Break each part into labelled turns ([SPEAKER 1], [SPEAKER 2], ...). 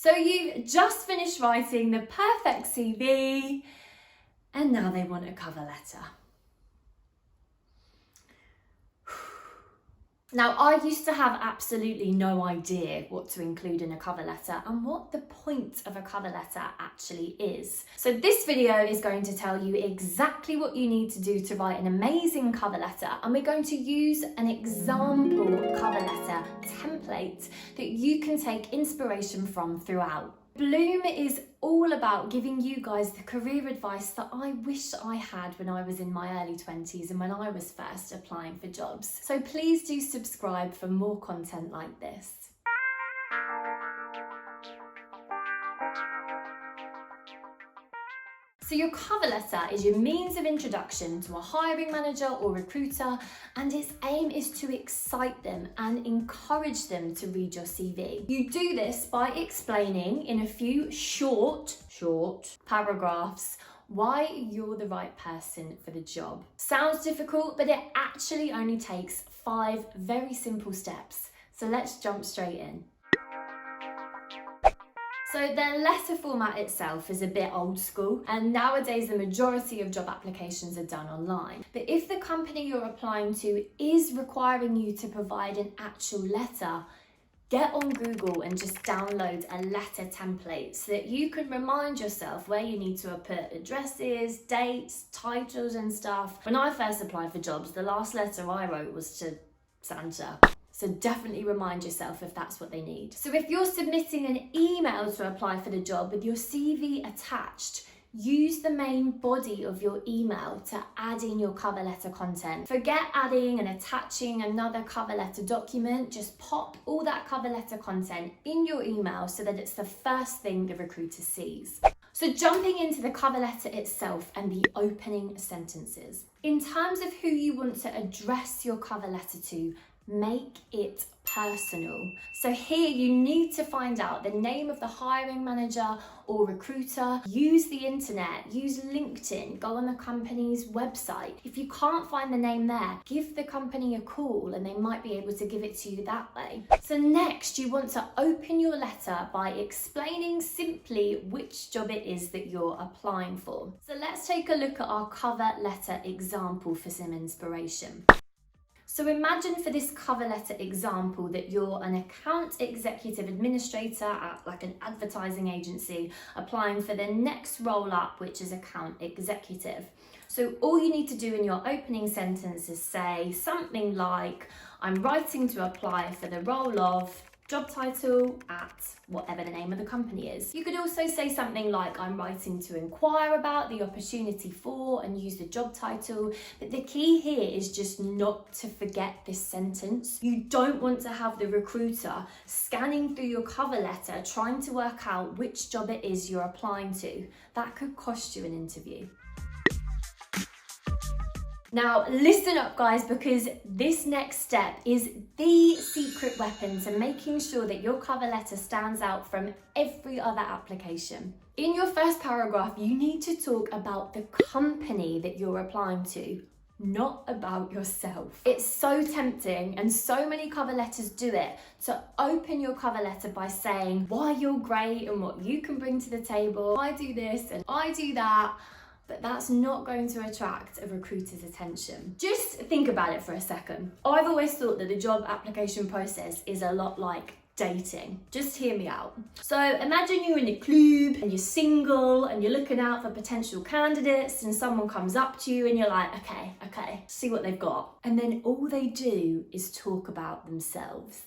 [SPEAKER 1] So you've just finished writing the perfect CV and now they want a cover letter. Now, I used to have absolutely no idea what to include in a cover letter and what the point of a cover letter actually is. So this video is going to tell you exactly what you need to do to write an amazing cover letter, and we're going to use an example cover letter template that you can take inspiration from throughout. Bloom is all about giving you guys the career advice that I wish I had when I was in my early 20s and when I was first applying for jobs. So please do subscribe for more content like this. So your cover letter is your means of introduction to a hiring manager or recruiter, and its aim is to excite them and encourage them to read your CV. You do this by explaining in a few short paragraphs why you're the right person for the job. Sounds difficult, but it actually only takes 5 very simple steps. So let's jump straight in. So the letter format itself is a bit old school, and nowadays the majority of job applications are done online. But if the company you're applying to is requiring you to provide an actual letter, get on Google and just download a letter template so that you can remind yourself where you need to put addresses, dates, titles and stuff. When I first applied for jobs, the last letter I wrote was to Santa. So definitely remind yourself if that's what they need. So if you're submitting an email to apply for the job with your CV attached, use the main body of your email to add in your cover letter content. Forget adding and attaching another cover letter document. Just pop all that cover letter content in your email so that it's the first thing the recruiter sees. So jumping into the cover letter itself and the opening sentences. In terms of who you want to address your cover letter to, make it personal. So here you need to find out the name of the hiring manager or recruiter. Use the internet, use LinkedIn, go on the company's website. If you can't find the name there, give the company a call and they might be able to give it to you that way. So next, you want to open your letter by explaining simply which job it is that you're applying for. So let's take a look at our cover letter example for some inspiration. So imagine for this cover letter example that you're an account executive administrator at like an advertising agency applying for the next role up, which is account executive. So all you need to do in your opening sentence is say something like, I'm writing to apply for the role of job title at whatever the name of the company is. You could also say something like, I'm writing to inquire about the opportunity for, and use the job title. But the key here is just not to forget this sentence. You don't want to have the recruiter scanning through your cover letter, trying to work out which job it is you're applying to. That could cost you an interview. Now listen up guys, because this next step is the secret weapon to making sure that your cover letter stands out from every other application. In your first paragraph, you need to talk about the company that you're applying to, not about yourself. It's so tempting, and so many cover letters do it, to open your cover letter by saying why you're great and what you can bring to the table. I do this and I do that. But that's not going to attract a recruiter's attention. Just think about it for a second. I've always thought that the job application process is a lot like dating. Just hear me out. So imagine you're in a club and you're single and you're looking out for potential candidates, and someone comes up to you and you're like, okay, see what they've got. And then all they do is talk about themselves.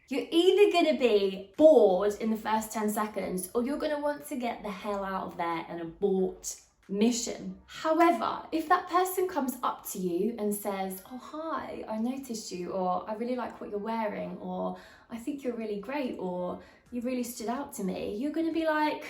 [SPEAKER 1] You're either going to be bored in the first 10 seconds or you're going to want to get the hell out of there and abort mission. However, if that person comes up to you and says, oh hi, I noticed you, or I really like what you're wearing, or I think you're really great, or you really stood out to me, you're going to be like,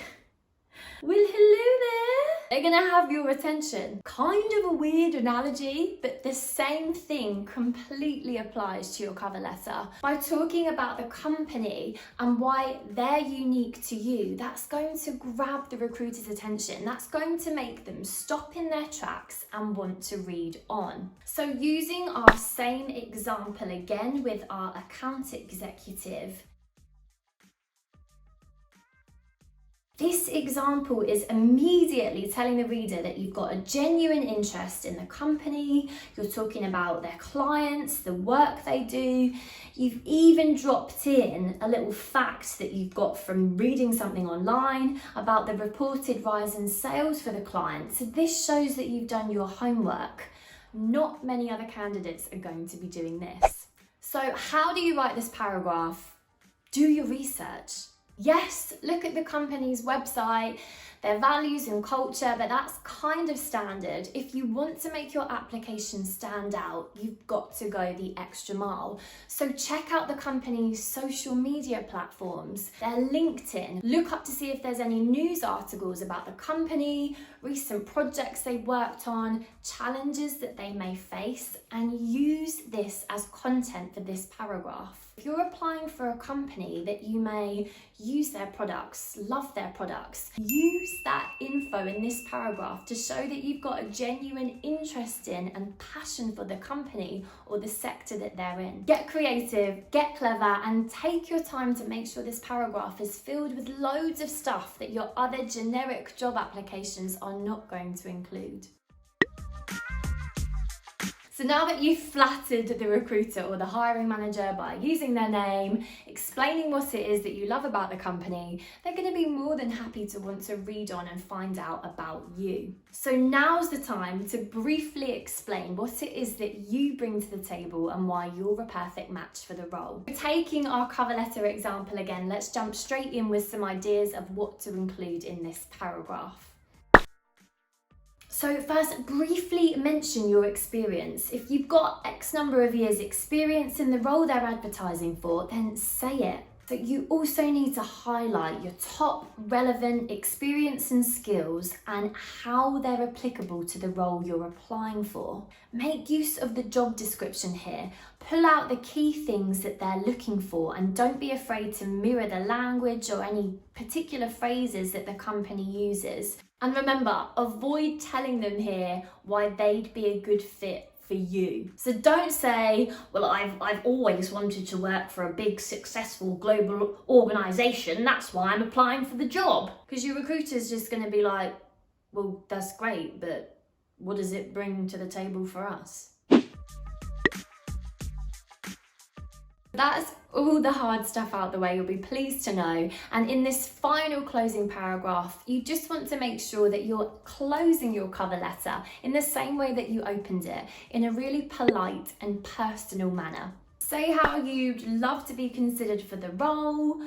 [SPEAKER 1] well, hello there. They're gonna have your attention. Kind of a weird analogy, but the same thing completely applies to your cover letter. By talking about the company and why they're unique to you, that's going to grab the recruiter's attention. That's going to make them stop in their tracks and want to read on. So using our same example again with our account executive, This example is immediately telling the reader that you've got a genuine interest in the company, you're talking about their clients, the work they do. You've even dropped in a little fact that you've got from reading something online about the reported rise in sales for the client. So this shows that you've done your homework. Not many other candidates are going to be doing this. So how do you write this paragraph? Do your research. Yes, look at the company's website, their values and culture, but that's kind of standard. If you want to make your application stand out, you've got to go the extra mile. So check out the company's social media platforms, their LinkedIn. Look up to see if there's any news articles about the company, recent projects they've worked on, challenges that they may face, and use this as content for this paragraph. If you're applying for a company that you may use their products, love their products, use that info in this paragraph to show that you've got a genuine interest in and passion for the company or the sector that they're in. Get creative, get clever, and take your time to make sure this paragraph is filled with loads of stuff that your other generic job applications are not going to include. So now that you've flattered the recruiter or the hiring manager by using their name, explaining what it is that you love about the company, they're going to be more than happy to want to read on and find out about you. So now's the time to briefly explain what it is that you bring to the table and why you're a perfect match for the role. Taking our cover letter example again, let's jump straight in with some ideas of what to include in this paragraph. So first, briefly mention your experience. If you've got X number of years experience in the role they're advertising for, then say it. So you also need to highlight your top relevant experience and skills and how they're applicable to the role you're applying for. Make use of the job description here. Pull out the key things that they're looking for and don't be afraid to mirror the language or any particular phrases that the company uses. And remember, avoid telling them here why they'd be a good fit for you. So don't say, well, I've always wanted to work for a big, successful global organisation. That's why I'm applying for the job. Because your recruiter's just going to be like, well, that's great, but what does it bring to the table for us? That's all the hard stuff out the way, you'll be pleased to know. And in this final closing paragraph, you just want to make sure that you're closing your cover letter in the same way that you opened it, in a really polite and personal manner. Say how you'd love to be considered for the role.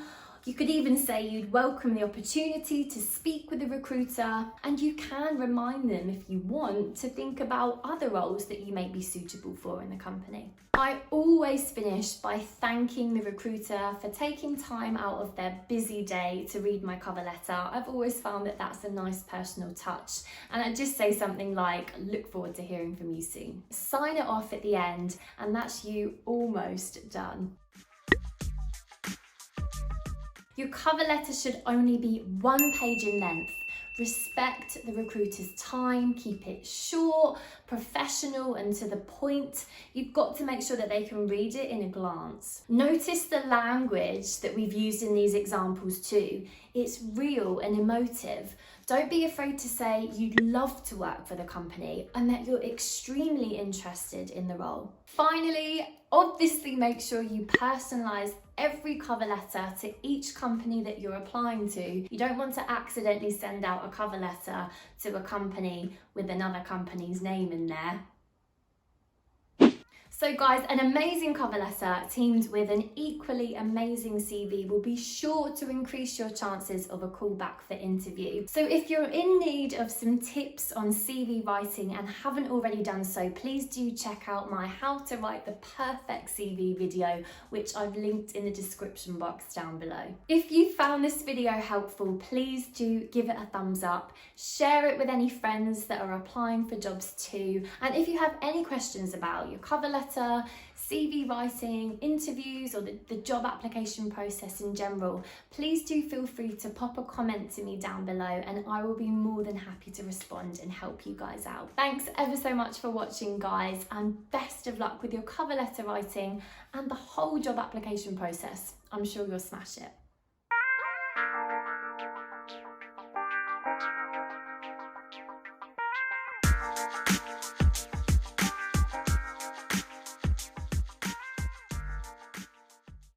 [SPEAKER 1] You could even say you'd welcome the opportunity to speak with the recruiter, and you can remind them, if you want, to think about other roles that you may be suitable for in the company. I always finish by thanking the recruiter for taking time out of their busy day to read my cover letter. I've always found that that's a nice personal touch. And I just say something like, look forward to hearing from you soon. Sign it off at the end, and that's you almost done. Your cover letter should only be 1 page in length. Respect the recruiter's time, keep it short, professional and to the point. You've got to make sure that they can read it in a glance. Notice the language that we've used in these examples too. It's real and emotive. Don't be afraid to say you'd love to work for the company and that you're extremely interested in the role. Finally, obviously make sure you personalise every cover letter to each company that you're applying to. You don't want to accidentally send out a cover letter to a company with another company's name in there. So guys, an amazing cover letter teamed with an equally amazing CV will be sure to increase your chances of a callback for interview. So if you're in need of some tips on CV writing and haven't already done so, please do check out my How to Write the Perfect CV video, which I've linked in the description box down below. If you found this video helpful, please do give it a thumbs up, share it with any friends that are applying for jobs too, and if you have any questions about your cover letter, CV writing, interviews, or the job application process in general, please do feel free to pop a comment to me down below and I will be more than happy to respond and help you guys out. Thanks ever so much for watching, guys, and best of luck with your cover letter writing and the whole job application process. I'm sure you'll smash it. you.